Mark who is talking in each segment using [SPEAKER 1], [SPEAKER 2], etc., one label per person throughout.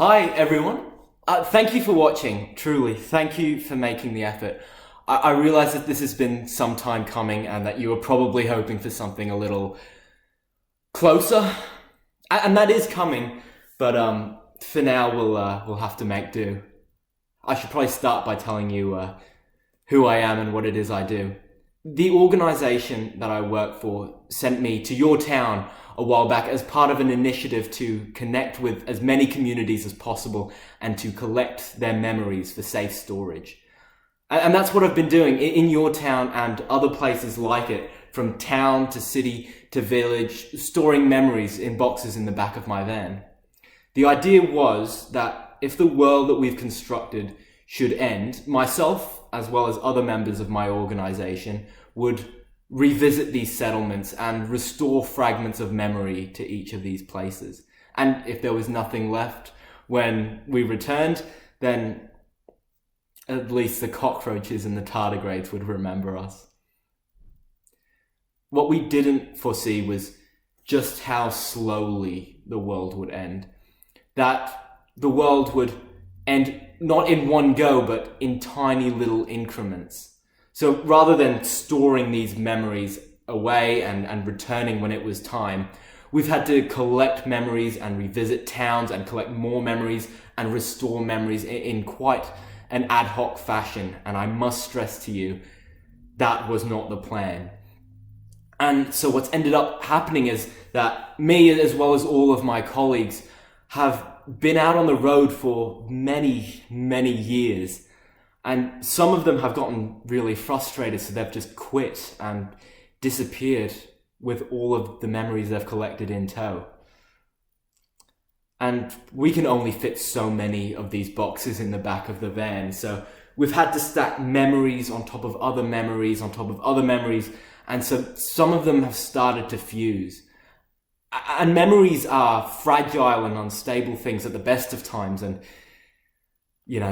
[SPEAKER 1] Hi everyone. Thank you for watching, truly. Thank you for making the effort. I realize that this has been some time coming and that you were probably hoping for something a little closer. And that is coming, but for now we'll have to make do. I should probably start by telling you who I am and what it is I do. The organization that I work for sent me to your town a while back as part of an initiative to connect with as many communities as possible and to collect their memories for safe storage. And that's what I've been doing in your town and other places like it, from town to city to village, storing memories in boxes in the back of my van. The idea was that if the world that we've constructed should end, myself, as well as other members of my organization, would revisit these settlements and restore fragments of memory to each of these places. And if there was nothing left when we returned, then at least the cockroaches and the tardigrades would remember us. What we didn't foresee was just how slowly the world would end. That the world would end not in one go, but in tiny little increments. So rather than storing these memories away and returning when it was time, we've had to collect memories and revisit towns and collect more memories and restore memories in quite an ad hoc fashion. And I must stress to you, that was not the plan. And so what's ended up happening is that me, as well as all of my colleagues, have been out on the road for many, many years. And some of them have gotten really frustrated, so they've just quit and disappeared with all of the memories they've collected in tow. And we can only fit so many of these boxes in the back of the van, so we've had to stack memories on top of other memories on top of other memories, and so some of them have started to fuse. And memories are fragile and unstable things at the best of times, and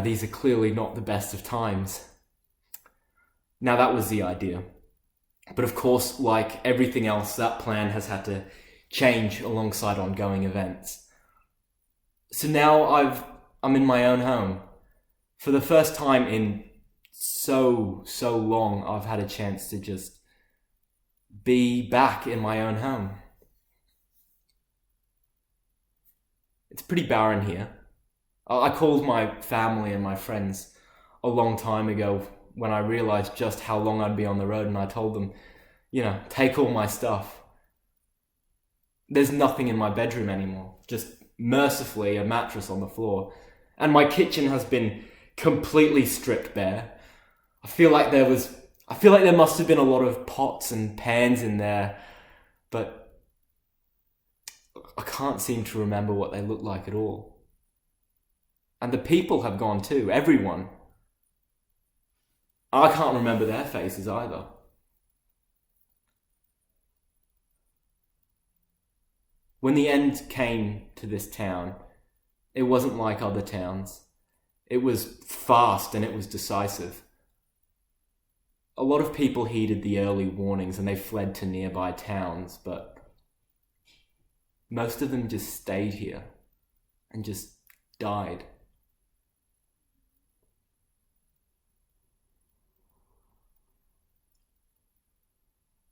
[SPEAKER 1] these are clearly not the best of times. Now, that was the idea. But of course, like everything else, that plan has had to change alongside ongoing events. So now I'm in my own home. For the first time in so long, I've had a chance to just be back in my own home. It's pretty barren here. I called my family and my friends a long time ago when I realized just how long I'd be on the road, and I told them, take all my stuff. There's nothing in my bedroom anymore, just mercifully a mattress on the floor. And my kitchen has been completely stripped bare. I feel like there must have been a lot of pots and pans in there, but I can't seem to remember what they look like at all. And the people have gone too, everyone. I can't remember their faces either. When the end came to this town, it wasn't like other towns. It was fast and it was decisive. A lot of people heeded the early warnings and they fled to nearby towns, but most of them just stayed here and just died.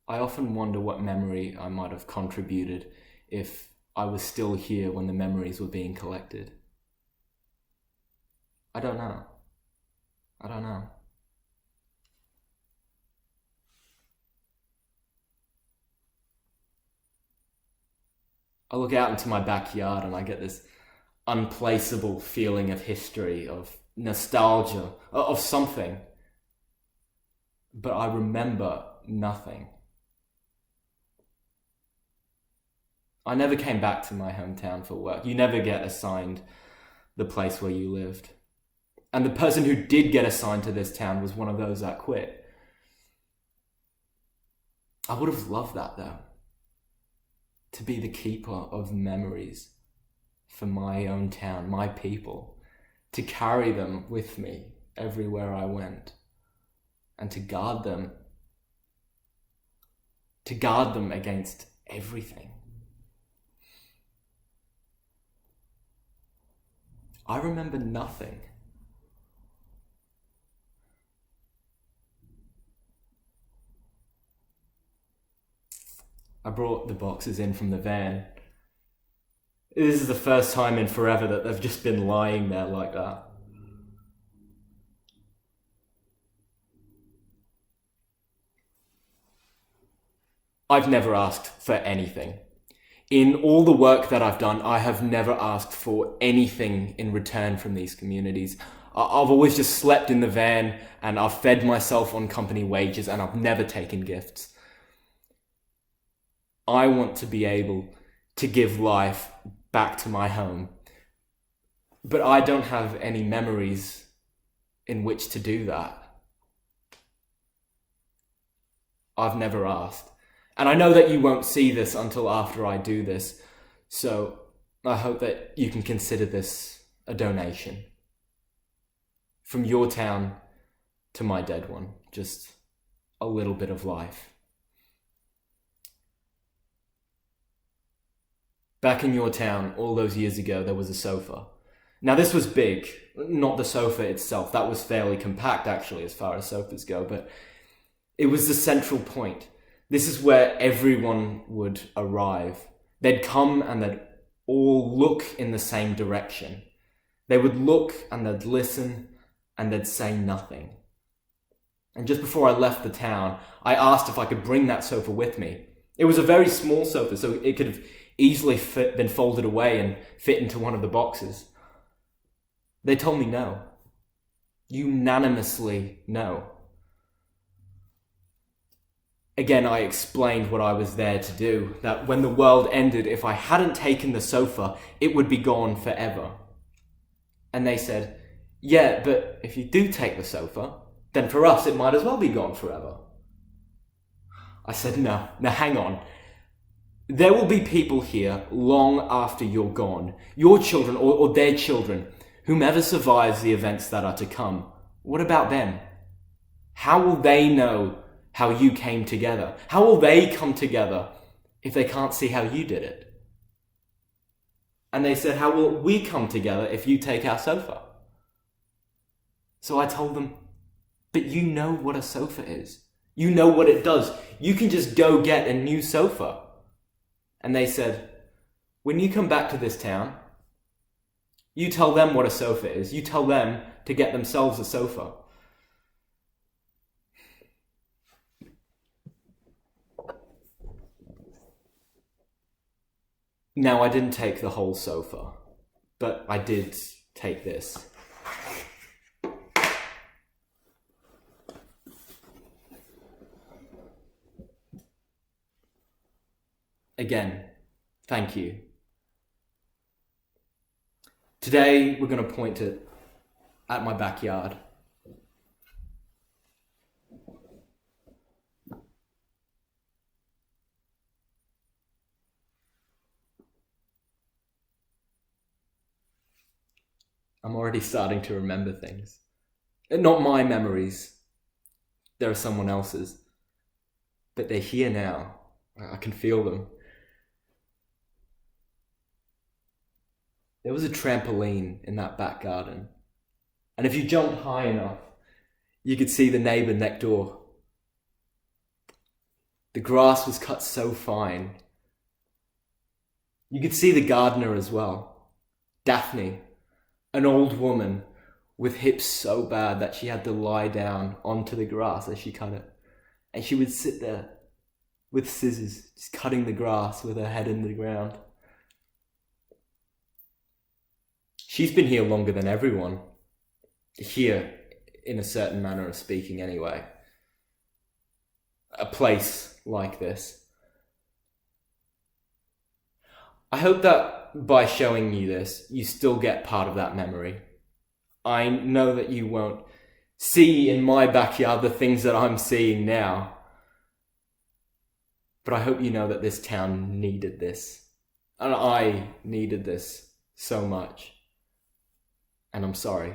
[SPEAKER 1] I often wonder what memory I might have contributed if I was still here when the memories were being collected. I don't know. I look out into my backyard and I get this unplaceable feeling of history, of nostalgia, of something. But I remember nothing. I never came back to my hometown for work. You never get assigned the place where you lived. And the person who did get assigned to this town was one of those that quit. I would have loved that though. To be the keeper of memories for my own town, my people. To carry them with me everywhere I went. And to guard them. To guard them against everything. I remember nothing. I brought the boxes in from the van. This is the first time in forever that they've just been lying there like that. I've never asked for anything. In all the work that I've done, I have never asked for anything in return from these communities. I've always just slept in the van and I've fed myself on company wages and I've never taken gifts. I want to be able to give life back to my home, but I don't have any memories in which to do that. I've never asked. And I know that you won't see this until after I do this, so I hope that you can consider this a donation. From your town to my dead one, just a little bit of life. Back in your town, all those years ago, there was a sofa. Now this was big, not the sofa itself. That was fairly compact actually as far as sofas go, but it was the central point. This is where everyone would arrive. They'd come and they'd all look in the same direction. They would look and they'd listen and they'd say nothing. And just before I left the town, I asked if I could bring that sofa with me. It was a very small sofa, so it could have easily been folded away and fit into one of the boxes. They told me no. Unanimously no. Again, I explained what I was there to do, that when the world ended, if I hadn't taken the sofa, it would be gone forever. And they said, yeah, but if you do take the sofa, then for us it might as well be gone forever. I said, no, hang on. There will be people here long after you're gone, your children or their children, whomever survives the events that are to come. What about them? How will they know how you came together? How will they come together if they can't see how you did it? And they said, how will we come together if you take our sofa? So I told them, but you know what a sofa is. You know what it does. You can just go get a new sofa. And they said, when you come back to this town, you tell them what a sofa is. You tell them to get themselves a sofa. Now, I didn't take the whole sofa, but I did take this. Again, thank you. Today, we're going to point it at my backyard. I'm already starting to remember things. Not my memories. There are someone else's. But they're here now. I can feel them. There was a trampoline in that back garden. And if you jumped high enough, you could see the neighbour next door. The grass was cut so fine. You could see the gardener as well. Daphne, an old woman with hips so bad that she had to lie down onto the grass as she cut it. And she would sit there with scissors, just cutting the grass with her head in the ground. She's been here longer than everyone. Here, in a certain manner of speaking anyway. A place like this. I hope that by showing you this, you still get part of that memory. I know that you won't see in my backyard the things that I'm seeing now. But I hope you know that this town needed this. And I needed this so much. And I'm sorry.